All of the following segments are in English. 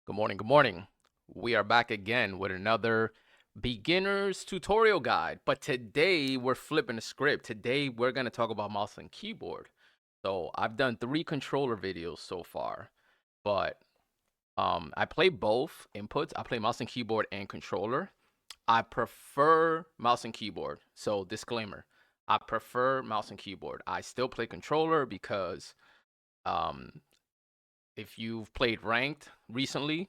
Good morning. Good morning. We are back again with another beginner's tutorial guide. But today we're flipping the script. Today we're going to talk about mouse and keyboard. So I've done 3 controller videos so far, but I play both inputs. I play mouse and keyboard and controller. I prefer mouse and keyboard. So disclaimer, I prefer mouse and keyboard. I still play controller because um, if you've played ranked recently,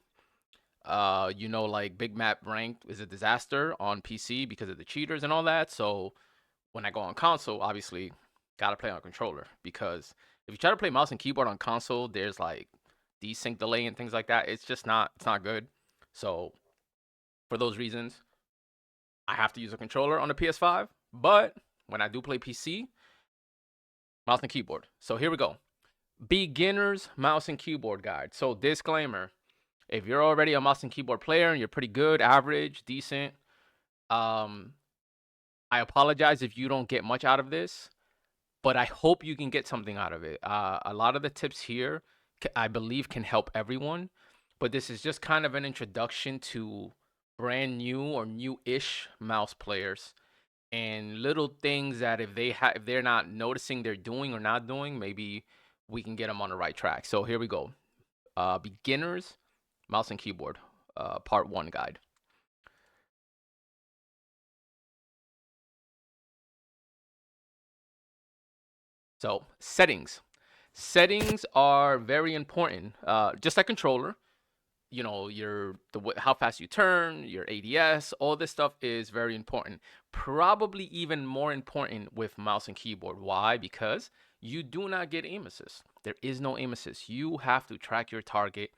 like Big Map Ranked is a disaster on PC because of the cheaters and all that. So when I go on console, obviously gotta play on controller because if you try to play mouse and keyboard on console, there's like desync delay and things like that. It's not good. So for those reasons, I have to use a controller on the PS5. But when I do play PC, mouse and keyboard. So here we go. Beginner's mouse and keyboard guide. So disclaimer, if you're already a mouse and keyboard player and you're pretty good, average, decent, um, I apologize if you don't get much out of this, but I hope you can get something out of it. A lot of the tips here, I believe, can help everyone, but this is just kind of an introduction to brand new or new-ish mouse players and little things that if they're not noticing they're doing or not doing, maybe we can get them on the right track. So here we go. Beginners mouse and keyboard, part one guide. So settings. Settings are very important. Just like controller, how fast you turn, your ADS, all this stuff is very important. Probably even more important with mouse and keyboard. Why? Because you do not get aim assist. There is no aim assist. You have to track your target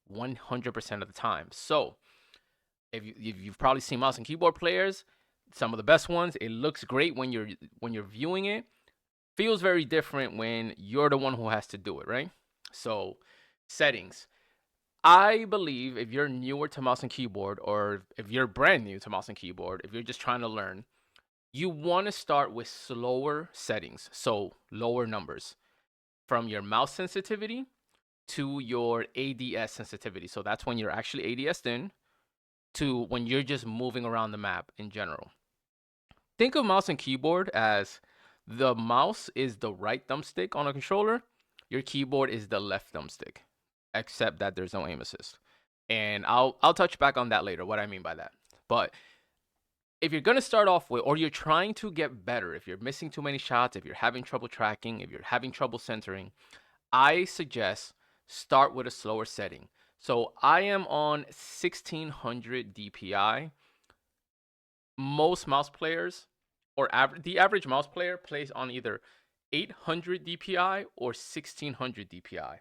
100% of the time. So if you've probably seen mouse and keyboard players, some of the best ones, it looks great when you're viewing it. Feels very different when you're the one who has to do it, right? So, settings. I believe if you're newer to mouse and keyboard, or if you're brand new to mouse and keyboard, if you're just trying to learn, you want to start with slower settings. So, lower numbers from your mouse sensitivity to your ADS sensitivity. So, that's when you're actually ADS'd in to when you're just moving around the map in general. Think of mouse and keyboard as the mouse is the right thumbstick on a controller, your keyboard is the left thumbstick, except that there's no aim assist. And I'll touch back on that later, what I mean by that. But if you're gonna start off with, or you're trying to get better, if you're missing too many shots, if you're having trouble tracking, if you're having trouble centering, I suggest start with a slower setting. So I am on 1600 DPI. Most mouse players the average mouse player plays on either 800 DPI or 1600 DPI.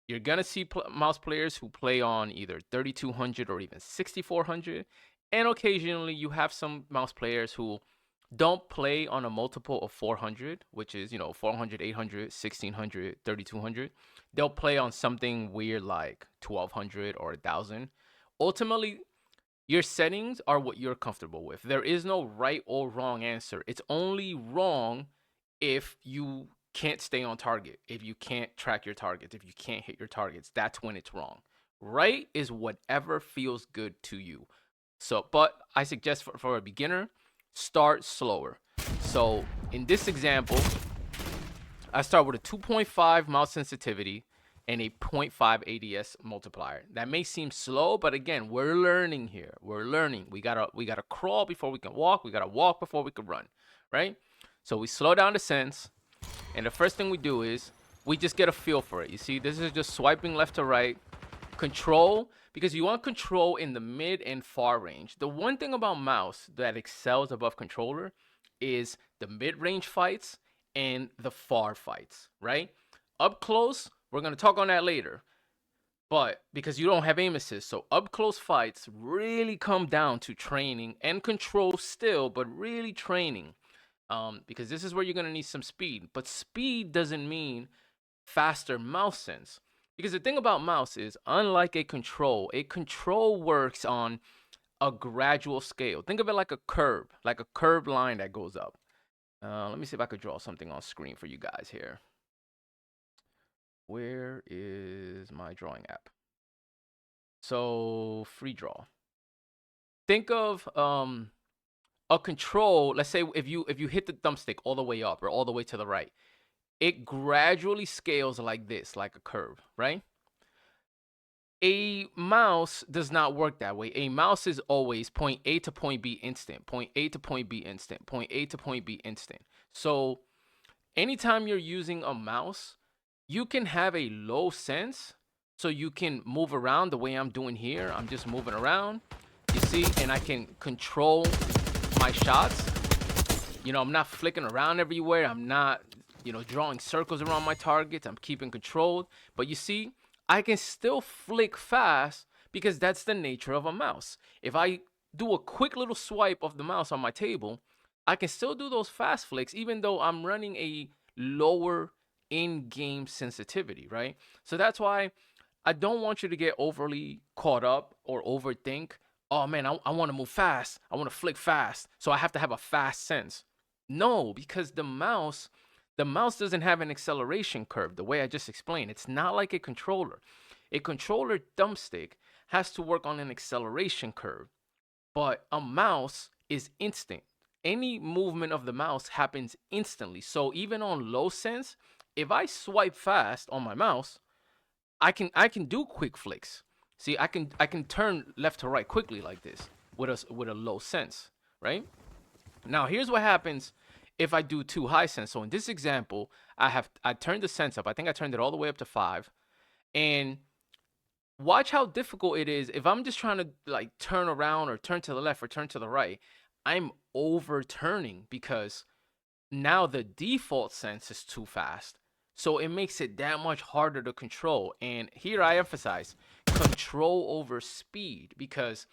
You're gonna see mouse players who play on either 3200 or even 6400, and occasionally you have some mouse players who don't play on a multiple of 400, which is 400, 800, 1600, 3200. They'll play on something weird like 1200 or 1000. Ultimately, your settings are what you're comfortable with. There is no right or wrong answer. It's only wrong if you can't stay on target, if you can't track your targets, if you can't hit your targets. That's when it's wrong. Right is whatever feels good to you. So, but I suggest for a beginner, start slower. So, in this example, I start with a 2.5 mouse sensitivity and a zero point 0.5 ADS multiplier. That may seem slow, but again, we're learning here. We're learning. We gotta crawl before we can walk. We gotta walk before we can run, right? So we slow down the sense, and the first thing we do is we just get a feel for it. You see, this is just swiping left to right. Control, because you want control in the mid and far range. The one thing about mouse that excels above controller is the mid-range fights and the far fights, right? Up close, we're going to talk on that later. But because you don't have aim assist, so up close fights really come down to training and control still, but really training. Because this is where you're going to need some speed. But speed doesn't mean faster mouse sense. Because the thing about mouse is, unlike a control works on a gradual scale. Think of it like a curved line that goes up. Let me see if I could draw something on screen for you guys here. Where is my drawing app? So free draw. Think of a control. Let's say if you hit the thumbstick all the way up or all the way to the right, it gradually scales like this, like a curve, right? A mouse does not work that way. A mouse is always point A to point B instant, point A to point B instant, point A to point B instant. So anytime you're using a mouse, you can have a low sense, so you can move around the way I'm doing here. I'm just moving around, you see, and I can control my shots. You know, I'm not flicking around everywhere. I'm not, drawing circles around my targets. I'm keeping control. But you see, I can still flick fast because that's the nature of a mouse. If I do a quick little swipe of the mouse on my table, I can still do those fast flicks even though I'm running a lower in-game sensitivity, right? So that's why I don't want you to get overly caught up or overthink. Oh man, I want to move fast. I want to flick fast. So I have to have a fast sense. No, because the mouse doesn't have an acceleration curve the way I just explained. It's not like a controller. A controller thumbstick has to work on an acceleration curve, but a mouse is instant. Any movement of the mouse happens instantly. So even on low sense, if I swipe fast on my mouse, I can do quick flicks. See, I can turn left to right quickly like this with a low sense, right? Now, here's what happens if I do too high sense. So in this example, I turned the sense up. I think I turned it all the way up to 5. And watch how difficult it is if I'm just trying to like turn around or turn to the left or turn to the right. I'm overturning because now the default sense is too fast. So it makes it that much harder to control. And here I emphasize control over speed, because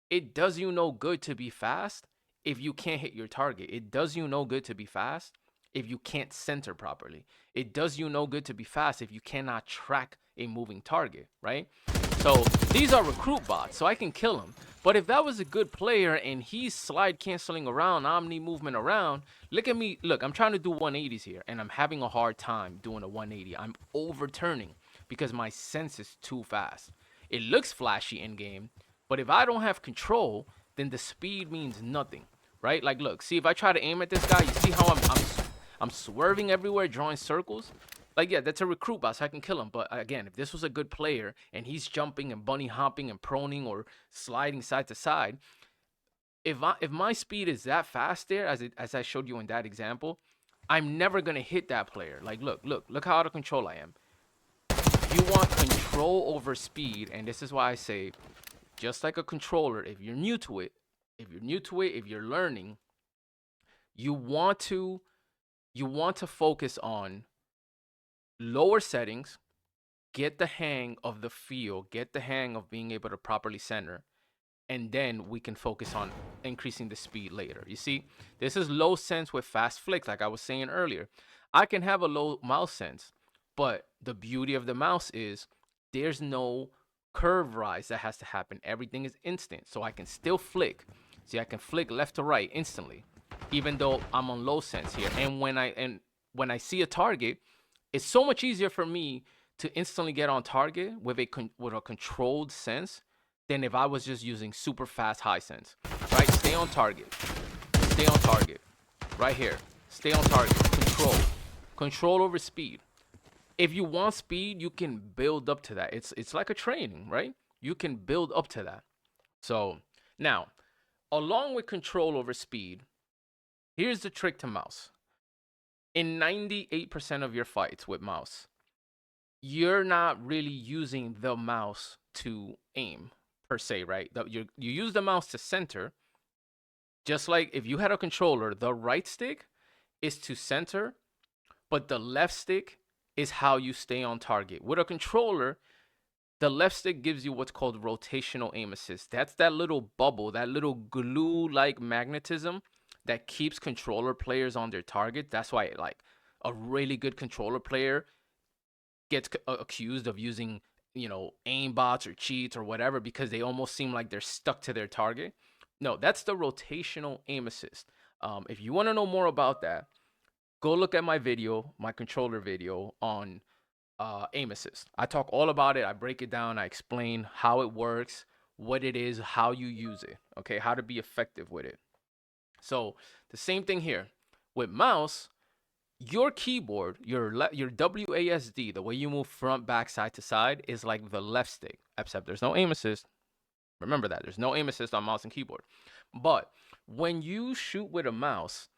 it does you no good to be fast if you can't hit your target. It does you no good to be fast if you can't center properly. It does you no good to be fast if you cannot track a moving target, right? So these are recruit bots, so I can kill him. But if that was a good player and he's slide canceling around, omni movement around, look at me. Look, I'm trying to do 180s here and I'm having a hard time doing a 180. I'm overturning because my sense is too fast. It looks flashy in game, but if I don't have control, then the speed means nothing, right? Like, look, see, if I try to aim at this guy, you see how I'm swerving everywhere, drawing circles. Like, yeah, that's a recruit bot, so I can kill him. But again, if this was a good player and he's jumping and bunny hopping and proning or sliding side to side, if my speed is that fast there, as I showed you in that example, I'm never gonna hit that player. Like, look how out of control I am. You want control over speed, and this is why I say, just like a controller, if you're new to it, if you're learning, you want to focus on lower settings, get the hang of the feel, get the hang of being able to properly center, and then we can focus on increasing the speed later. You see, this is low sense with fast flicks, like I was saying earlier. I can have a low mouse sense, but the beauty of the mouse is there's no curve rise that has to happen. Everything is instant, so I can still flick. See, I can flick left to right instantly, even though I'm on low sense here. And when I see a target, it's so much easier for me to instantly get on target with a controlled sense than if I was just using super fast high sense. Right? Stay on target. Stay on target. Right here. Stay on target. Control. Control over speed. If you want speed, you can build up to that. It's like a training, right? You can build up to that. So now, along with control over speed, here's the trick to mouse. In 98% of your fights with mouse, you're not really using the mouse to aim per se, right? You use the mouse to center. Just like if you had a controller, the right stick is to center, but the left stick is how you stay on target. With a controller, the left stick gives you what's called rotational aim assist. That's that little bubble, that little glue-like magnetism that keeps controller players on their target. That's why, like, a really good controller player gets accused of using, aim bots or cheats or whatever, because they almost seem like they're stuck to their target. No, that's the rotational aim assist. If you want to know more about that, go look at my video, my controller video on aim assist. I talk all about it. I break it down. I explain how it works, what it is, how you use it, okay, how to be effective with it. So the same thing here with mouse. Your keyboard, your WASD, the way you move front, back, side to side, is like the left stick, except there's no aim assist. Remember that there's no aim assist on mouse and keyboard. But when you shoot with a mouse,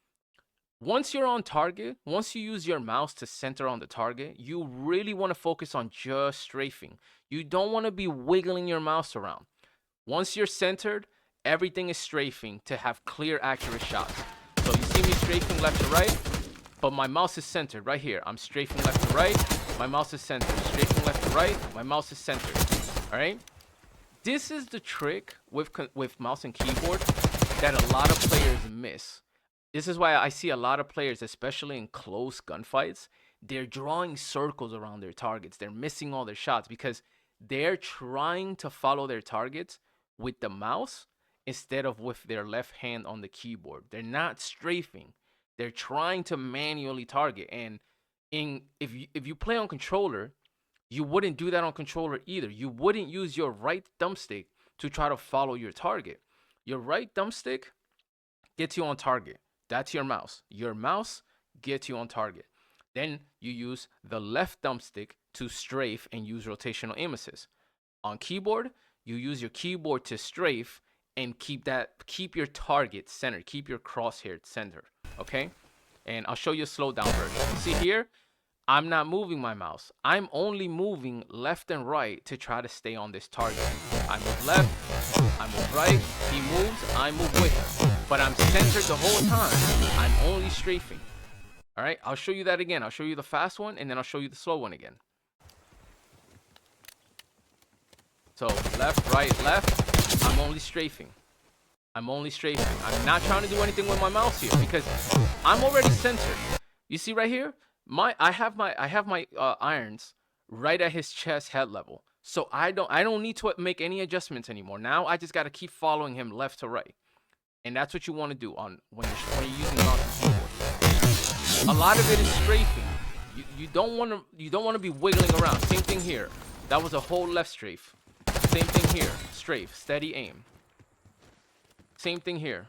once you're on target, once you use your mouse to center on the target, you really want to focus on just strafing. You don't want to be wiggling your mouse around. Once you're centered, everything is strafing to have clear, accurate shots. So you see me strafing left to right, but my mouse is centered right here. I'm strafing left to right, my mouse is centered. Strafing left to right, my mouse is centered. All right? This is the trick with mouse and keyboard that a lot of players miss. This is why I see a lot of players, especially in close gunfights, they're drawing circles around their targets. They're missing all their shots because they're trying to follow their targets with the mouse instead of with their left hand on the keyboard. They're not strafing. They're trying to manually target. And if you play on controller, you wouldn't do that on controller either. You wouldn't use your right thumbstick to try to follow your target. Your right thumbstick gets you on target. That's your mouse. Your mouse gets you on target. Then you use the left thumbstick to strafe and use rotational aim assist. On keyboard, you use your keyboard to strafe and keep your target centered, keep your crosshair centered, okay? And I'll show you a slowed down version. See here, I'm not moving my mouse. I'm only moving left and right to try to stay on this target. I move left, I move right, he moves, I move with him. But I'm centered the whole time. I'm only strafing. All right, I'll show you that again. I'll show you the fast one, and then I'll show you the slow one again. So left, right, left, I'm only strafing. I'm only strafing. I'm not trying to do anything with my mouse here because I'm already centered. You see right here? I have my irons right at his chest head level. So I don't need to make any adjustments anymore. Now I just got to keep following him left to right. And that's what you want to do on when you're using mouse and keyboard. A lot of it is strafing. You don't want to be wiggling around. Same thing here. That was a whole left strafe. Same thing here. Strafe, steady aim. Same thing here.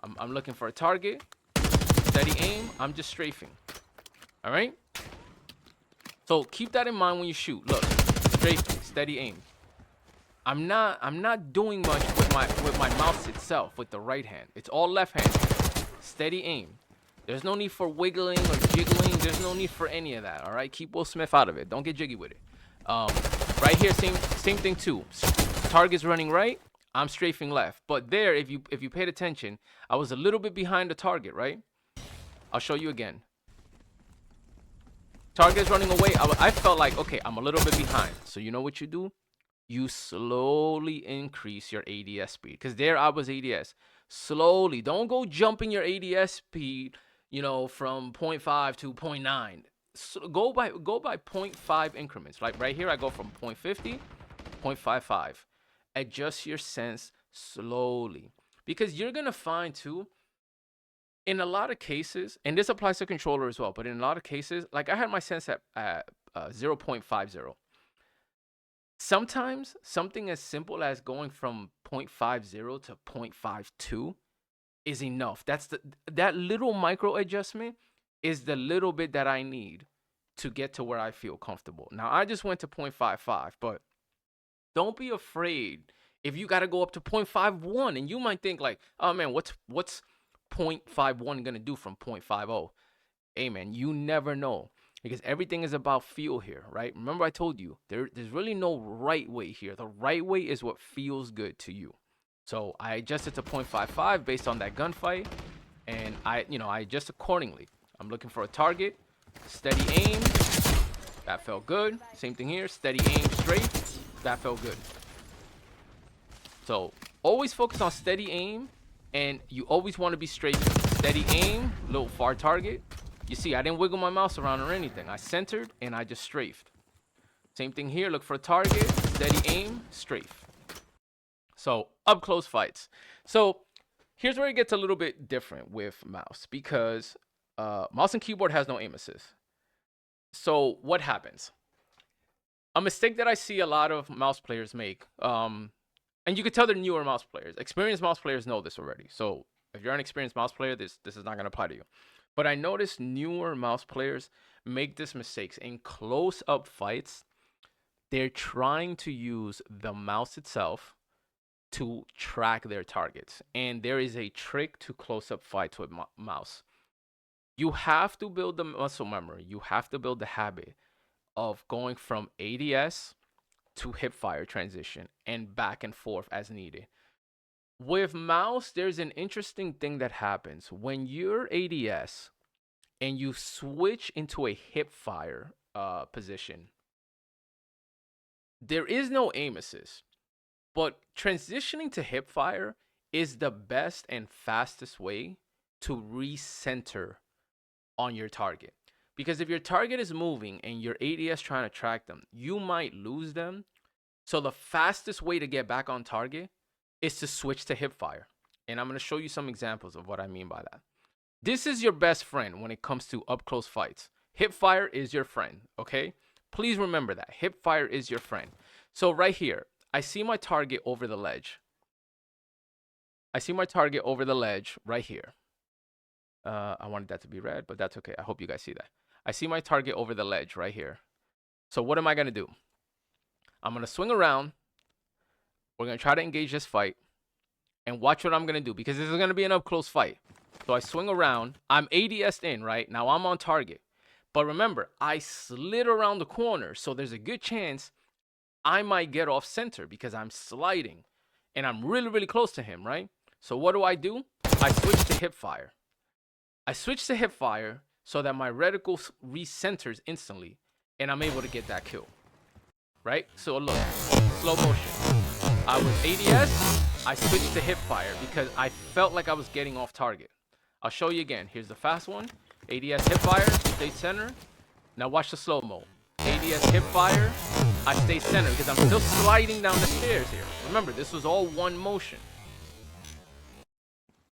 I'm looking for a target. Steady aim. I'm just strafing. All right? So keep that in mind when you shoot. Look, strafing, steady aim. I'm not doing much with my mouse itself with the right hand. It's all left hand. Steady aim. There's no need for wiggling or jiggling. There's no need for any of that. All right? Keep Will Smith out of it. Don't get jiggy with it. Right here, same thing too. Target's running right. I'm strafing left. But there, if you paid attention, I was a little bit behind the target, right? I'll show you again. Target's running away. I felt like, okay, I'm a little bit behind. So you know what you do? You slowly increase your ADS speed. Because there I was ADS. Slowly. Don't go jumping your ADS speed, from 0.5 to 0.9. So go by 0.5 increments. Like right here, I go from 0.50, 0.55. Adjust your sense slowly. Because you're going to find too, in a lot of cases, and this applies to controller as well, but in a lot of cases, like I had my sense at 0.50. Sometimes something as simple as going from 0.50 to 0.52 is enough. That little micro adjustment is the little bit that I need to get to where I feel comfortable. Now, I just went to 0.55, but don't be afraid if you got to go up to 0.51, and you might think like, oh man, what's 0.51 gonna do from 0.50? Hey man, you never know, because everything is about feel here, right? Remember I told you there's really no right way here. The right way is what feels good to you. So I adjusted to 0.55 based on that gunfight, and I adjust accordingly. I'm looking for a target, steady aim, that felt good. Same thing here, steady aim straight, that felt good. So always focus on steady aim, and you always want to be straight. Steady aim, little far target. You see, I didn't wiggle my mouse around or anything. I centered and I just strafed. Same thing here, look for a target, steady aim, strafe. So up close fights. So here's where it gets a little bit different with mouse, because mouse and keyboard has no aim assist. So what happens? A mistake that I see a lot of mouse players make, and you could tell they're newer mouse players. Experienced mouse players know this already. So if you're an experienced mouse player, this is not going to apply to you. But I noticed newer mouse players make this mistakes in close up fights. They're trying to use the mouse itself to track their targets, and there is a trick to close up fights with mouse. You have to build the muscle memory. You have to build the habit of going from ADS to hip fire transition and back and forth as needed. With mouse, there's an interesting thing that happens when you're ADS and you switch into a hip fire position. There is no aim assist, but transitioning to hip fire is the best and fastest way to recenter on your target. Because if your target is moving and your ADS trying to track them, you might lose them. So the fastest way to get back on target is to switch to hip fire. And I'm going to show you some examples of what I mean by that. This is your best friend when it comes to up close fights. Hip fire is your friend, okay? Please remember that. Hip fire is your friend. So right here, I see my target over the ledge. I see my target over the ledge right here. I wanted that to be red, but that's okay. I hope you guys see that. I see my target over the ledge right here. So what am I going to do? I'm going to swing around. We're going to try to engage this fight. And watch what I'm going to do, because this is going to be an up-close fight. So I swing around. I'm ADS'd in, right? Now I'm on target. But remember, I slid around the corner, so there's a good chance I might get off center because I'm sliding. And I'm really, really close to him, right? So what do? I switch to hip fire. I switch to hip fire so that my reticle recenters instantly, and I'm able to get that kill, right? So look, slow motion. I was ADS, I switched to hip fire because I felt like I was getting off target. I'll show you again. Here's the fast one. ADS hip fire, stay center. Now watch the slow-mo. ADS hip fire, I stay center because I'm still sliding down the stairs here. Remember, this was all one motion.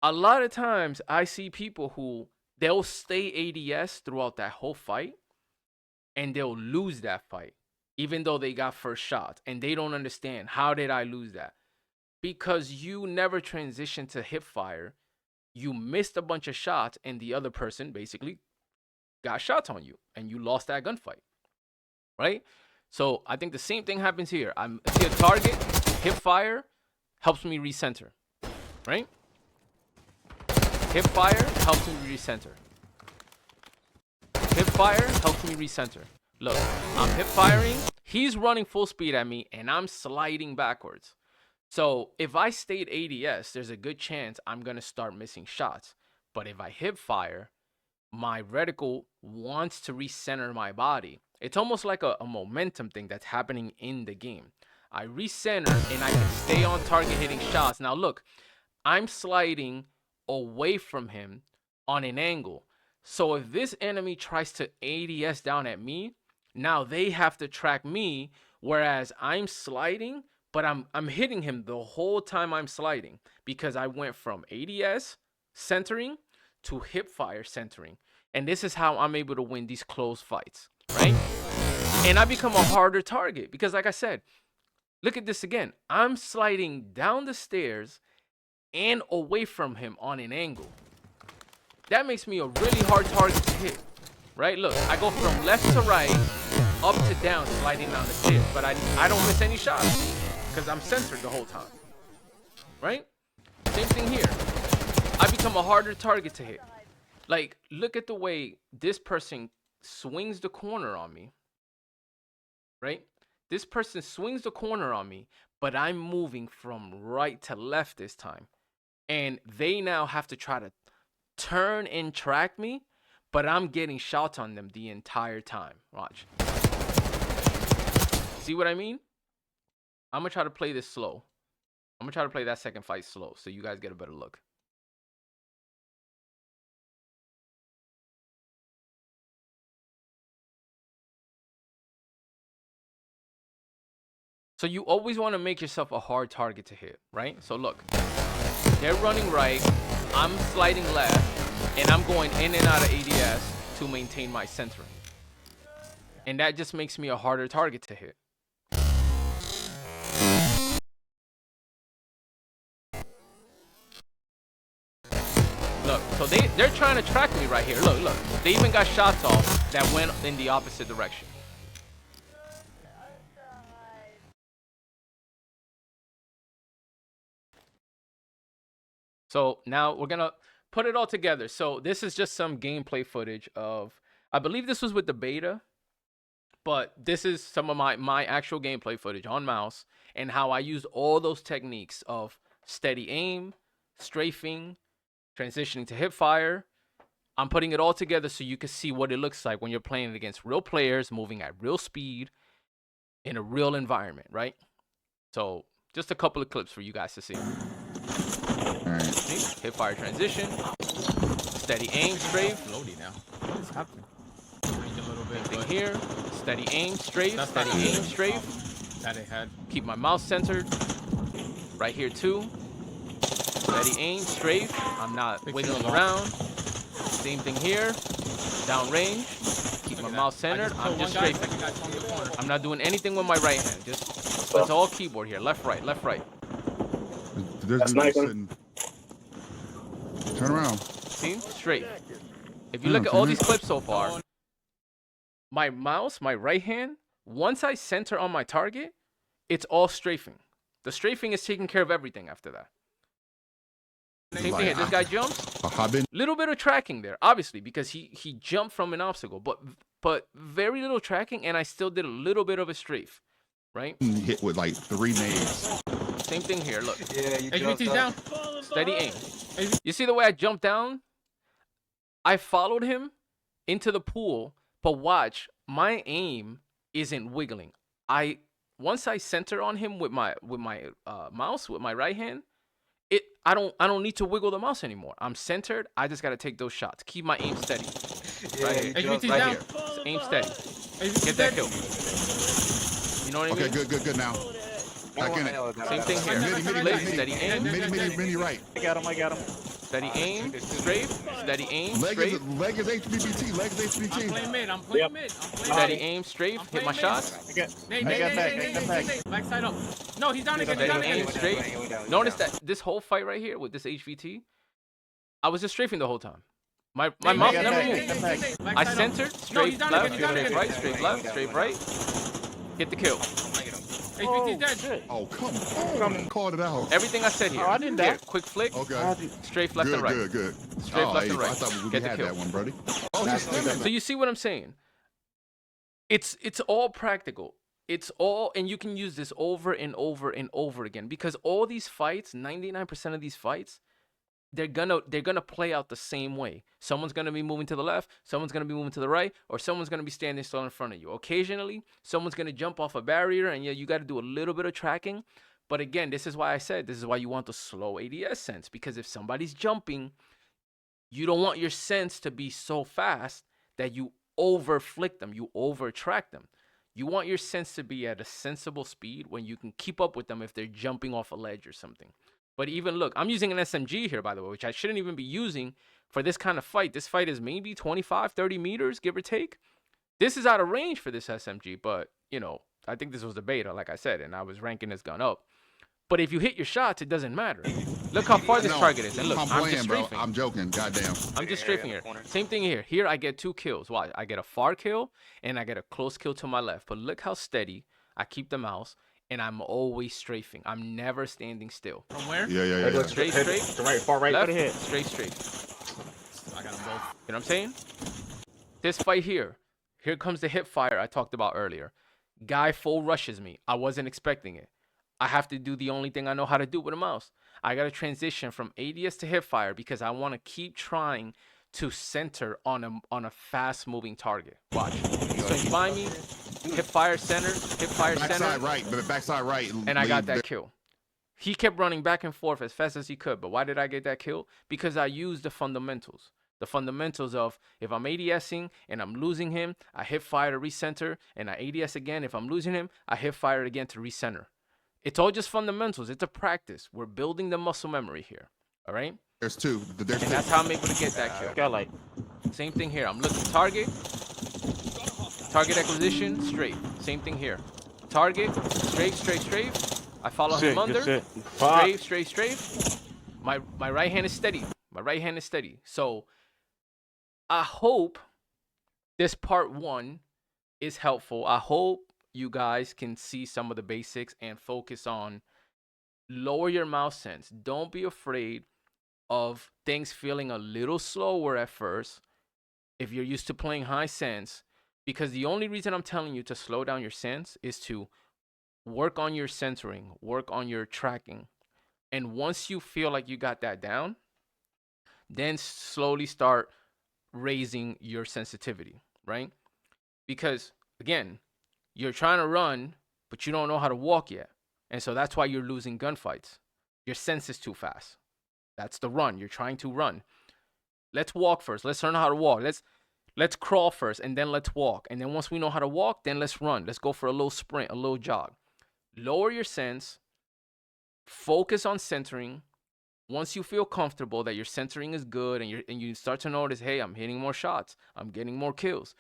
A lot of times I see people who they'll stay ADS throughout that whole fight and they'll lose that fight even though they got first shot, and they don't understand, how did I lose that? Because you never transitioned to hip fire. You missed a bunch of shots and the other person basically got shots on you and you lost that gunfight, right? So I think the same thing happens here. I see a target, hip fire helps me recenter, right? Hip fire helps me recenter. Hip fire helps me recenter. Look, I'm hip firing, he's running full speed at me, and I'm sliding backwards. So if I stayed ADS, there's a good chance I'm going to start missing shots. But if I hip fire, my reticle wants to recenter my body. It's almost like a momentum thing that's happening in the game. I recenter and I can stay on target hitting shots. Now look, I'm sliding away from him on an angle. So if this enemy tries to ADS down at me, now they have to track me, whereas I'm sliding, but I'm hitting him the whole time I'm sliding because I went from ADS centering to hip fire centering. And this is how I'm able to win these close fights, right? And I become a harder target because, like I said, look at this again. I'm sliding down the stairs and away from him on an angle. That makes me a really hard target to hit, right? Look, I go from left to right, up to down, sliding down the stairs, but I don't miss any shots because I'm centered the whole time, right? Same thing here. I become a harder target to hit. Like, look at the way this person swings the corner on me, right? This person swings the corner on me, but I'm moving from right to left this time. And they now have to try to turn and track me, but I'm getting shots on them the entire time. Watch. See what I mean? I'm going to try to play this slow. I'm going to try to play that second fight slow so you guys get a better look. So you always want to make yourself a hard target to hit, right? So look, they're running right, I'm sliding left, and I'm going in and out of ADS to maintain my centering. And that just makes me a harder target to hit. Look, so they're trying to track me right here. Look, look. They even got shots off that went in the opposite direction. So now we're gonna put it all together. So this is just some gameplay footage of, I believe this was with the beta, but this is some of my actual gameplay footage on mouse and how I used all those techniques of steady aim, strafing, transitioning to hip fire. I'm putting it all together so you can see what it looks like when you're playing against real players moving at real speed in a real environment, right? So just a couple of clips for you guys to see. See? Hip fire transition, steady aim, strafe. Loading now. What's happening? Range a little bit. Same thing here. Steady aim, strafe. Steady aim, strafe. That it had. Keep my mouse centered. Right here too. Steady aim, strafe. I'm not wiggling around. Same thing here. Down range. Keep my mouse centered. I'm just strafing. I'm not doing anything with my right hand. Just it's all keyboard here. Left, right, left, right. That's nice. Turn around. See? Straight. If you look at all these clips so far, my mouse, my right hand, once I center on my target, it's all strafing. The strafing is taking care of everything after that. Same thing here. This guy jumps. Little bit of tracking there, obviously, because he jumped from an obstacle, but very little tracking, and I still did a little bit of a strafe, right? Hit with like 3 nades. Same thing here. Look. Yeah, you HVT's down. Steady aim. You see the way I jumped down? I followed him into the pool, but watch, my aim isn't wiggling. Once I center on him with my mouse, with my right hand, I don't need to wiggle the mouse anymore. I'm centered. I just gotta take those shots. Keep my aim steady. Right here. HVT's Right down. here. Aim steady. Get that kill. You know what I mean? Okay, good now. Back in it. Same thing here. Steady aim. Mini right. I got him. Steady aim. Strafe. Steady aim. Strafe. Leg is HBT. Leg is HBT. I'm playing mid. I'm playing mid. Steady aim. Strafe. Hit my shots. I got back. Backside up. No, he's down again. Steady aim. Strafe. Notice that this whole fight right here with this HVT, I was just strafing the whole time. My mouse never moved. I centered. Straight left. Straight right. Straight left. Straight right. Hit the kill. HVT's dead. Oh, come on. Called it out. Everything I said here. Oh, I didn't die. Here, quick flick. Okay. Strafe left and right. Good. Strafe left and right. I thought we Get the had kill. that one, buddy. Oh, so you see what I'm saying? It's all practical. It's all, and you can use this over and over and over again, because all these fights, 99% of these fights, they're gonna play out the same way. Someone's gonna be moving to the left, someone's gonna be moving to the right, or someone's gonna be standing still in front of you. Occasionally, someone's gonna jump off a barrier, and yeah, you got to do a little bit of tracking. But again, this is why I said this is why you want the slow ADS sense, because if somebody's jumping, you don't want your sense to be so fast that you over flick them, you over track them. You want your sense to be at a sensible speed when you can keep up with them if they're jumping off a ledge or something. But even look, I'm using an SMG here, by the way, which I shouldn't even be using for this kind of fight. This fight is maybe 25, 30 meters, give or take. This is out of range for this SMG, but, you know, I think this was the beta, like I said, and I was ranking this gun up. But if you hit your shots, it doesn't matter. Look how far this target is. And look, I'm just strafing. I'm joking. Goddamn. I'm just strafing here. Same thing here. Here, I get 2 kills. Why? I get a far kill, and I get a close kill to my left. But look how steady I keep the mouse. And I'm always strafing. I'm never standing still. From where? Yeah. Straight. Right, far right. Left, Ahead. straight. I got them both. You know what I'm saying? This fight here. Here comes the hip fire I talked about earlier. Guy full rushes me. I wasn't expecting it. I have to do the only thing I know how to do with a mouse. I got to transition from ADS to hip fire because I want to keep trying to center on a fast moving target. Watch. Swing by me. Hip fire center, Backside right. And I got that kill. He kept running back and forth as fast as he could. But why did I get that kill? Because I used the fundamentals. The fundamentals of if I'm ADSing and I'm losing him, I hip fire to recenter, and I ADS again. If I'm losing him, I hip fire again to recenter. It's all just fundamentals. It's a practice. We're building the muscle memory here. All right? There's two. And that's how I'm able to get that kill. Got like. Same thing here. I'm looking target. Target acquisition, strafe. Same thing here. Target, strafe, strafe, strafe. I follow him under. Strafe, strafe, strafe. My right hand is steady. My right hand is steady. So I hope this part 1 is helpful. I hope you guys can see some of the basics and focus on lower your mouse sense. Don't be afraid of things feeling a little slower at first if you're used to playing high sense, because the only reason I'm telling you to slow down your sense is to work on your centering, work on your tracking. And once you feel like you got that down, then slowly start raising your sensitivity, right? Because again, you're trying to run, but you don't know how to walk yet. And so that's why you're losing gunfights. Your sense is too fast. That's the run. You're trying to run. Let's walk first. Let's learn how to walk. Let's crawl first, and then let's walk. And then once we know how to walk, then let's run. Let's go for a little sprint, a little jog. Lower your sense. Focus on centering. Once you feel comfortable that your centering is good and you start to notice, hey, I'm hitting more shots, I'm getting more kills,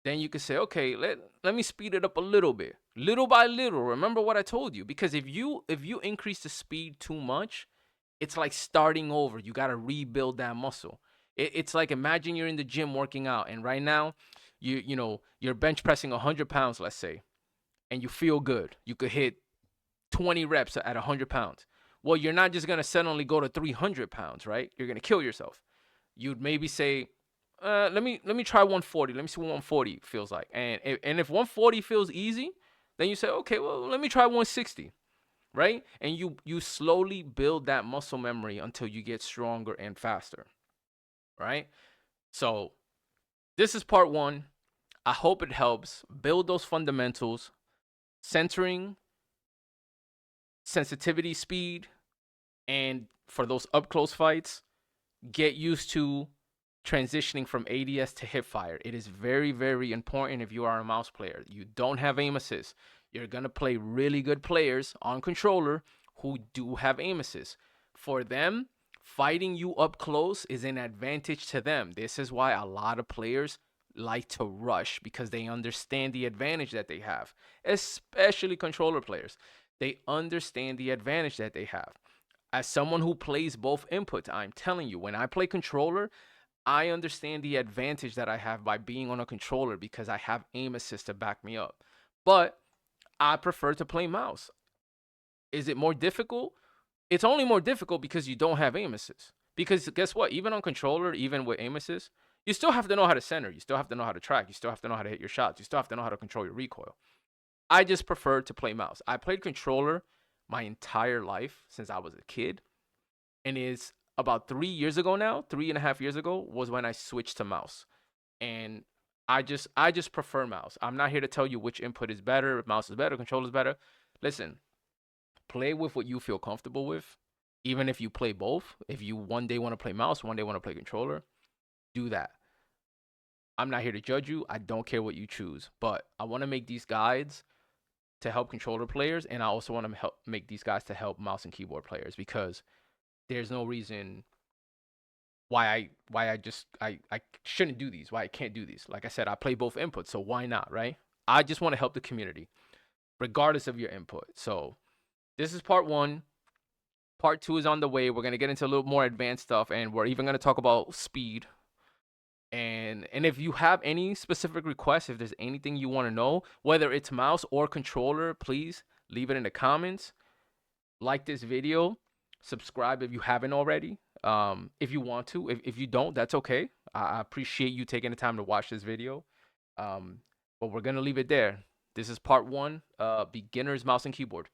then you can say, okay, let me speed it up a little bit, little by little. Remember what I told you, because if you increase the speed too much, it's like starting over. You got to rebuild that muscle. It's like, imagine you're in the gym working out, and right now you're bench pressing 100 pounds, let's say, and you feel good. You could hit 20 reps at 100 pounds. Well, you're not just going to suddenly go to 300 pounds, right? You're going to kill yourself. You'd maybe say, let me try 140. Let me see what 140 feels like. And if 140 feels easy, then you say, okay, well, let me try 160, right? And you slowly build that muscle memory until you get stronger and faster, right? So this is part 1. I hope it helps. Build those fundamentals, centering, sensitivity, speed, and for those up close fights, get used to transitioning from ADS to hip fire. It is very, very important. If you are a mouse player, you don't have aim assist, you're gonna play really good players on controller who do have aim assist. For them, fighting you up close is an advantage to them. This is why a lot of players like to rush, because they understand the advantage that they have, especially controller players. They understand the advantage that they have. As someone who plays both inputs, I'm telling you, when I play controller, I understand the advantage that I have by being on a controller because I have aim assist to back me up. But I prefer to play mouse. Is it more difficult? It's only more difficult because you don't have aim assist. Because guess what? Even on controller, even with aim assist, you still have to know how to center. You still have to know how to track. You still have to know how to hit your shots. You still have to know how to control your recoil. I just prefer to play mouse. I played controller my entire life since I was a kid. And it's about 3 years ago now, 3.5 years ago, was when I switched to mouse. And I just prefer mouse. I'm not here to tell you which input is better, if mouse is better, controller is better. Listen, play with what you feel comfortable with. Even if you play both, if you one day want to play mouse, one day want to play controller, do that. I'm not here to judge you. I don't care what you choose. But I want to make these guides to help controller players, and I also want to make these guys to help mouse and keyboard players, because there's no reason why I shouldn't do these, why I can't do these. Like I said, I play both inputs, so why not, right? I just want to help the community, regardless of your input. So this is part 1. Part 2 is on the way. We're going to get into a little more advanced stuff, and we're even going to talk about speed. And if you have any specific requests, if there's anything you want to know, whether it's mouse or controller, please leave it in the comments. Like this video, subscribe if you haven't already. If you want to, if you don't, that's okay. I appreciate you taking the time to watch this video. But we're gonna leave it there. This is part 1, beginner's mouse and keyboard.